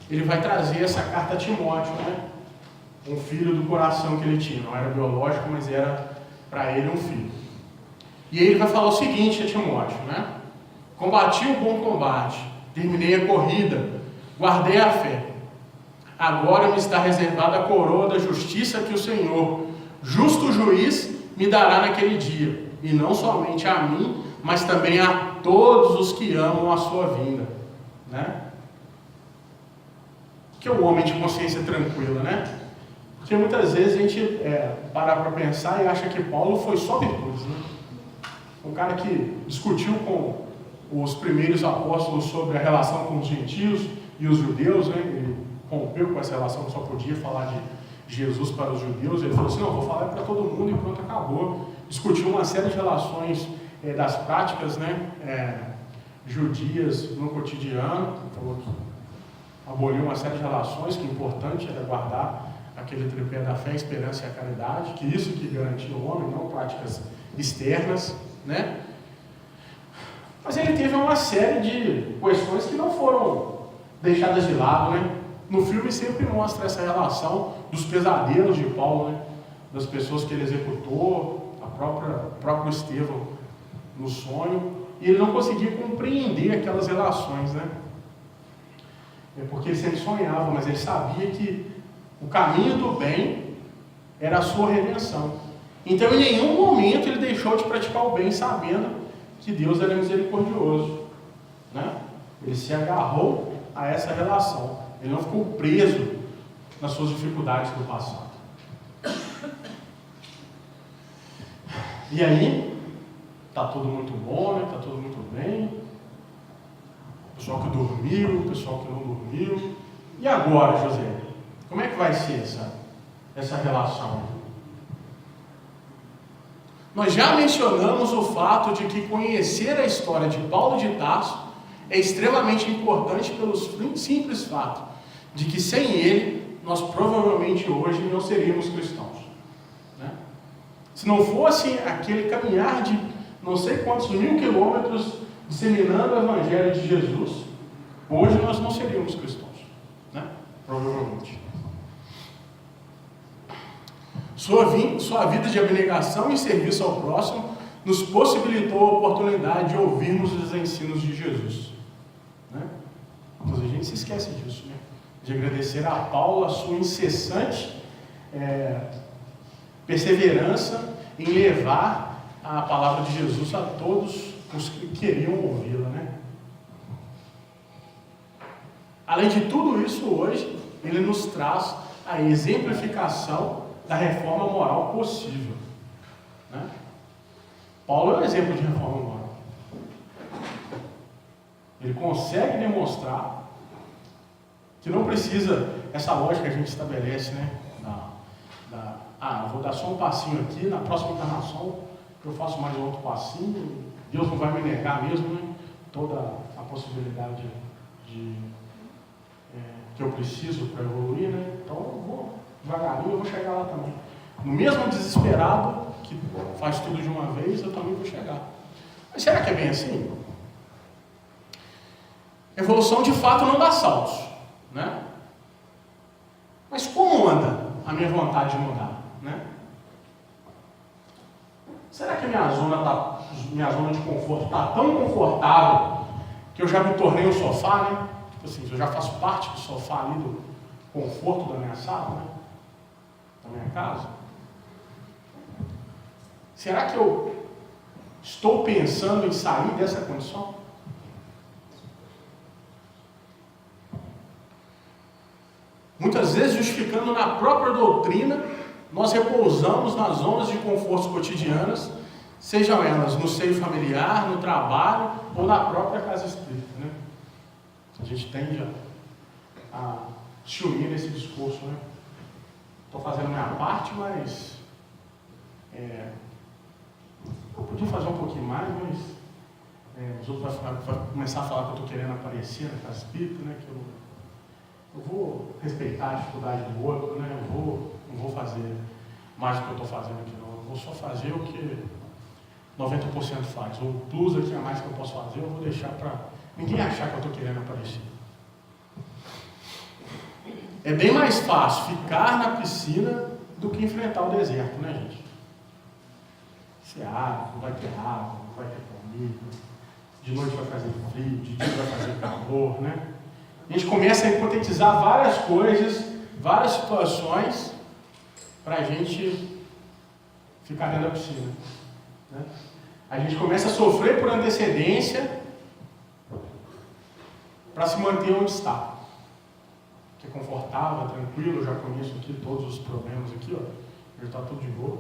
ele vai trazer essa carta a Timóteo, né? Um filho do coração que ele tinha, não era biológico, mas era para ele um filho. E aí ele vai falar o seguinte a Timóteo, né? Combati o bom combate, terminei a corrida, guardei a fé. Agora me está reservada a coroa da justiça que o Senhor, justo juiz, me dará naquele dia. E não somente a mim, mas também a todos os que amam a sua vinda. Né? Que é um homem de consciência tranquila, né? Porque muitas vezes a gente para pensar e acha que Paulo foi só virtudes, né? Um cara que discutiu com os primeiros apóstolos sobre a relação com os gentios e os judeus, né? Ele rompeu com essa relação, que só podia falar de Jesus para os judeus. Ele falou assim, não, vou falar para todo mundo e pronto, acabou. Discutiu uma série de relações das práticas, né? Judias no cotidiano. Falou que aboliu uma série de relações, que o importante era guardar aquele tripé da fé, esperança e a caridade, que isso que garantia o homem, não práticas externas, né? Mas ele teve uma série de questões que não foram deixadas de lado, né? No filme sempre mostra essa relação dos pesadelos de Paulo, né? Das pessoas que ele executou, o próprio Estevão no sonho, e ele não conseguia compreender aquelas relações, né? Porque ele sempre sonhava, mas ele sabia que o caminho do bem era a sua redenção. Então, em nenhum momento ele deixou de praticar o bem, sabendo que Deus era misericordioso, né? Ele se agarrou a essa relação. Ele não ficou preso nas suas dificuldades do passado. E aí, está tudo muito bom, né? Está tudo muito bem. O pessoal que dormiu, o pessoal que não dormiu. E agora, José? Como é que vai ser essa relação? Nós já mencionamos o fato de que conhecer a história de Paulo de Tarso é extremamente importante pelo simples fato de que sem ele, nós provavelmente hoje não seríamos cristãos. Né? Se não fosse aquele caminhar de não sei quantos 1000 quilômetros disseminando o Evangelho de Jesus, hoje nós não seríamos cristãos. Né? Provavelmente. Sua vida de abnegação e serviço ao próximo nos possibilitou a oportunidade de ouvirmos os ensinos de Jesus. Né? Mas a gente se esquece disso, né? De agradecer a Paulo a sua incessante perseverança em levar a palavra de Jesus a todos os que queriam ouvi-la, né? Além de tudo isso, hoje, ele nos traz a exemplificação da reforma moral possível. Né? Paulo é um exemplo de reforma moral. Ele consegue demonstrar que não precisa essa lógica que a gente estabelece, né? Eu vou dar só um passinho aqui, na próxima encarnação eu faço mais um outro passinho, Deus não vai me negar mesmo, né? Toda a possibilidade que eu preciso para evoluir, né? Então eu vou devagarinho, eu vou chegar lá também. No mesmo desesperado que faz tudo de uma vez, eu também vou chegar. Mas será que é bem assim? Evolução de fato não dá saltos, né? Mas como anda a minha vontade de mudar, né? Será que a minha zona de conforto está tão confortável que eu já me tornei um sofá, né? Tipo assim, eu já faço parte do sofá ali, do conforto da minha sala, né? Da minha casa? Será que eu estou pensando em sair dessa condição? Muitas vezes, justificando na própria doutrina, nós repousamos nas zonas de conforto cotidianas, sejam elas no seio familiar, no trabalho ou na própria casa espírita, né? A gente tende a se unir nesse discurso, né? Estou fazendo a minha parte, mas eu podia fazer um pouquinho mais, mas os outros vão começar a falar que eu estou querendo aparecer na casa espírita, né? Que eu vou respeitar a dificuldade do outro, né? Eu não vou fazer mais do que eu estou fazendo aqui, não. Eu vou só fazer o que 90% faz. O plus aqui a mais que eu posso fazer, eu vou deixar para ninguém achar que eu estou querendo aparecer. É bem mais fácil ficar na piscina do que enfrentar o deserto, né, gente? Se água, não vai ter água, não vai ter comida, de noite vai fazer frio, de dia vai fazer calor, né? A gente começa a hipotetizar várias coisas, várias situações, para a gente ficar dentro da piscina, né? A gente começa a sofrer por antecedência para se manter onde está. Que é confortável, tranquilo, eu já conheço aqui todos os problemas aqui, ó, já está tudo de boa.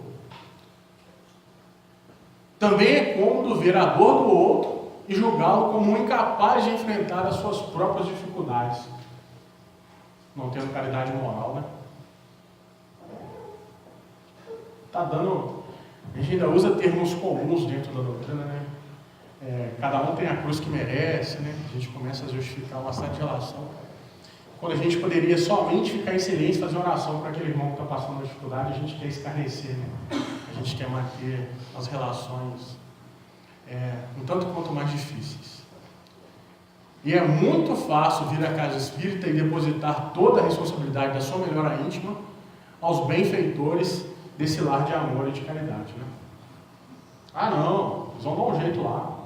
Também é cômodo ver a dor do outro e julgá-lo como um incapaz de enfrentar as suas próprias dificuldades, não tendo caridade moral, né? Tá dando... A gente ainda usa termos comuns dentro da doutrina, né? Cada um tem a cruz que merece, né? A gente começa a justificar uma certa relação. Quando a gente poderia somente ficar em silêncio e fazer oração para aquele irmão que está passando uma dificuldade, a gente quer escarnecer, né? A gente quer manter as relações um tanto quanto mais difíceis. E é muito fácil vir à casa espírita e depositar toda a responsabilidade da sua melhora íntima aos benfeitores desse lar de amor e de caridade, né? Ah, não, eles vão dar um jeito lá.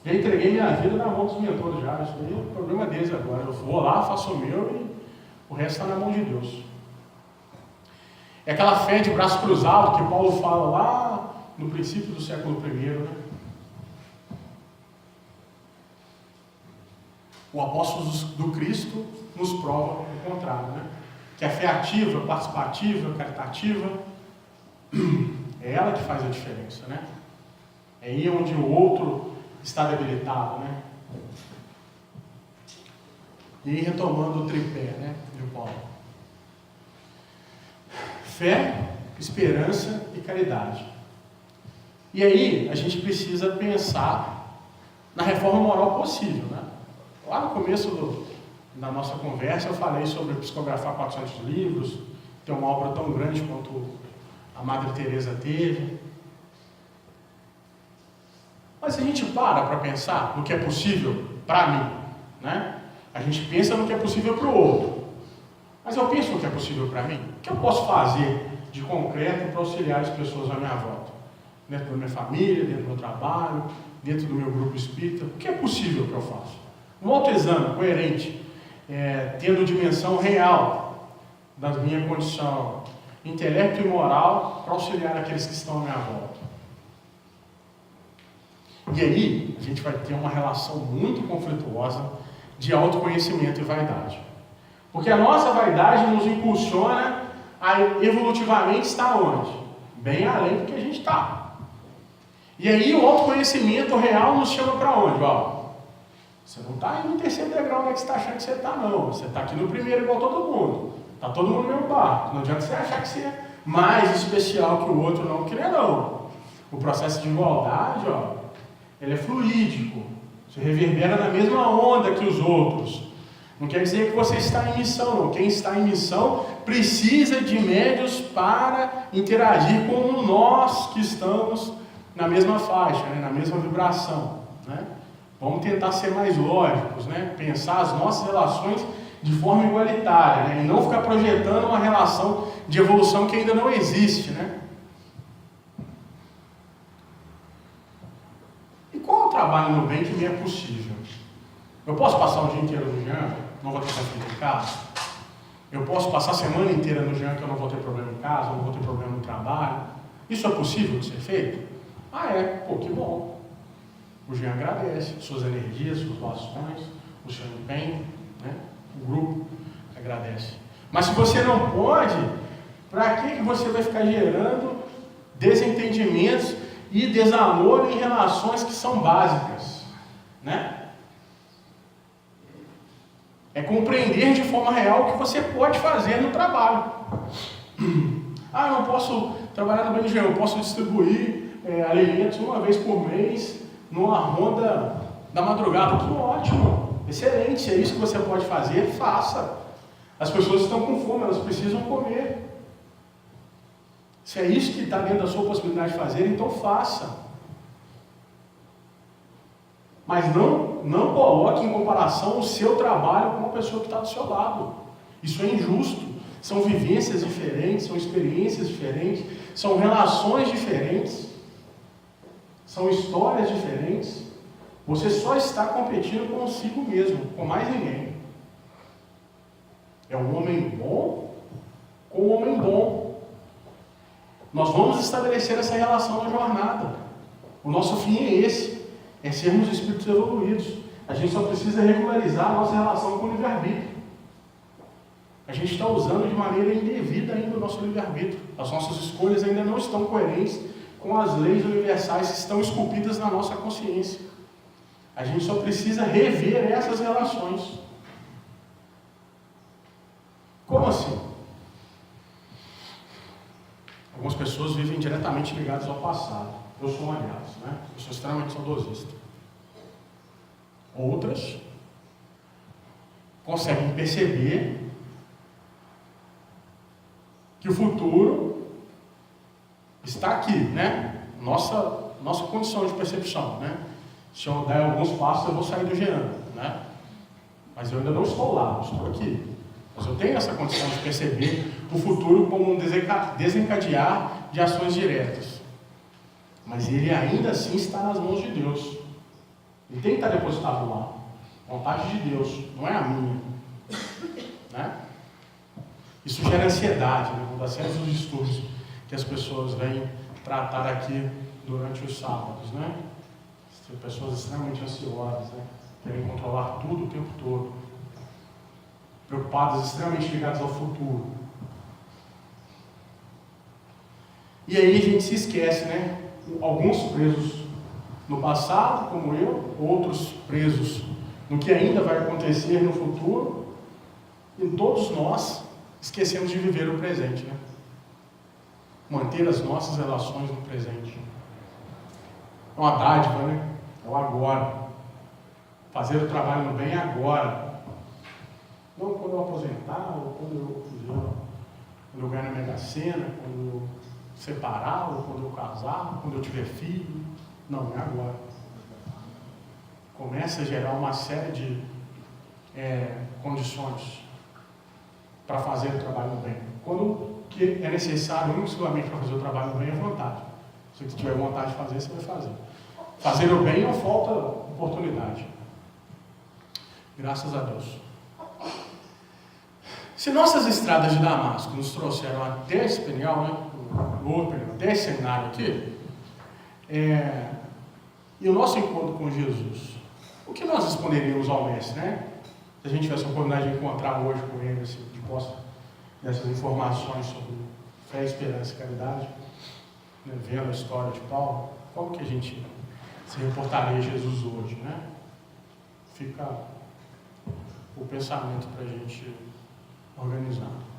Já entreguei minha vida na mão dos mentores já. Isso aí é o problema deles agora. Eu vou lá, faço o meu e o resto está na mão de Deus. É aquela fé de braço cruzado que Paulo fala lá no princípio do século I, né? O apóstolo do Cristo nos prova o contrário, né? Que a fé ativa, participativa, caritativa, é ela que faz a diferença, né? É aí onde o outro está debilitado, né? E aí, retomando o tripé, né, de Paulo. Fé, esperança e caridade. E aí, a gente precisa pensar na reforma moral possível, né? Lá no começo da nossa conversa, eu falei sobre psicografar 400 livros, ter uma obra tão grande quanto a Madre Teresa teve. Mas se a gente para pensar no que é possível para mim, né? A gente pensa no que é possível para o outro. Mas eu penso no que é possível para mim. O que eu posso fazer de concreto para auxiliar as pessoas à minha volta? Dentro da minha família, dentro do meu trabalho, dentro do meu grupo espírita. O que é possível que eu faço? Um autoexame coerente, tendo dimensão real da minha condição intelecto e moral para auxiliar aqueles que estão à minha volta. E aí, a gente vai ter uma relação muito conflituosa de autoconhecimento e vaidade. Porque a nossa vaidade nos impulsiona a evolutivamente estar onde? Bem além do que a gente está. E aí o autoconhecimento real nos chama para onde? Ó, Você não está aí no terceiro degrau, onde é que você está achando que você está, não. Você está aqui no primeiro igual todo mundo. Está todo mundo no mesmo barco. Não adianta você achar que você é mais especial que o outro, não, porque não é não. O processo de igualdade, ó, ele é fluídico. Você reverbera na mesma onda que os outros. Não quer dizer que você está em missão, não. Quem está em missão precisa de médios para interagir com nós que estamos na mesma faixa, né? Na mesma vibração, né? Vamos tentar ser mais lógicos, né? Pensar as nossas relações de forma igualitária, né? E não ficar projetando uma relação de evolução que ainda não existe, né? E qual é o trabalho no bem que me é possível? Eu posso passar o dia inteiro no Jean, não vou ter conflito em casa? Eu posso passar a semana inteira no Jean, que eu não vou ter problema em casa, não vou ter problema no trabalho? Isso é possível de ser feito? Ah, é? Pô, que bom. O Jean agradece suas energias, suas doações, o seu empenho, né? O grupo agradece. Mas se você não pode, para que você vai ficar gerando desentendimentos e desamor em relações que são básicas, né? É compreender de forma real o que você pode fazer no trabalho. Ah, eu não posso trabalhar no BNG, eu posso distribuir alimentos uma vez por mês numa ronda da madrugada. Que ótimo, excelente, se é isso que você pode fazer, faça. As pessoas estão com fome, elas precisam comer. Se é isso que está dentro da sua possibilidade de fazer, então faça. Mas não coloque em comparação o seu trabalho com uma pessoa que está do seu lado. Isso é injusto. São vivências diferentes, são experiências diferentes, são relações diferentes, são histórias diferentes. Você só está competindo consigo mesmo, com mais ninguém. É um homem bom com um homem bom. Nós vamos estabelecer essa relação na jornada. O nosso fim é esse. É sermos espíritos evoluídos. A gente só precisa regularizar a nossa relação com o livre-arbítrio. A gente está usando de maneira indevida ainda o nosso livre-arbítrio. As nossas escolhas ainda não estão coerentes com as leis universais que estão esculpidas na nossa consciência. A gente só precisa rever essas relações. Como assim? Algumas pessoas vivem diretamente ligadas ao passado. Eu sou uma delas, né? Eu sou extremamente saudosista. Outras conseguem perceber que o futuro está aqui, né? Nossa condição de percepção, né? Se eu der alguns passos, eu vou sair do Jean, né? Mas eu ainda não estou lá, eu estou aqui. Mas eu tenho essa condição de perceber o futuro como um desencadear de ações diretas. Mas ele ainda assim está nas mãos de Deus. Ele tem que estar depositado lá. Vontade de Deus, não é a minha. Né? Isso gera ansiedade, né? Uma das séries dos distúrbios que as pessoas vêm tratar aqui durante os sábados. Né? Pessoas extremamente ansiosas, né? Querem controlar tudo o tempo todo. Preocupadas, extremamente ligadas ao futuro. E aí a gente se esquece, né? Alguns presos no passado, como eu, outros presos no que ainda vai acontecer no futuro, e todos nós esquecemos de viver o presente, né? Manter as nossas relações no presente. É uma dádiva, né? É o agora. Fazer o trabalho no bem agora. Não quando eu aposentar, ou quando eu ganhar na Mega Sena, quando eu separar, ou quando eu casar, ou quando eu tiver filho. Não, é agora. Começa a gerar uma série de condições para fazer o trabalho no bem. Quando que é necessário, exclusivamente para fazer o trabalho no bem, é vontade. Se você tiver vontade de fazer, você vai fazer. Fazer o bem não falta oportunidade. Graças a Deus. Se nossas estradas de Damasco nos trouxeram até esse penial, né? Até esse cenário aqui, e o nosso encontro com Jesus, o que nós responderíamos ao Mestre, né? Se a gente tivesse a oportunidade de encontrar hoje com ele, assim, de posse dessas informações sobre fé, esperança e caridade, né? Vendo a história de Paulo, como que a gente se reportaria a Jesus hoje, né? fica o pensamento para a gente organizar.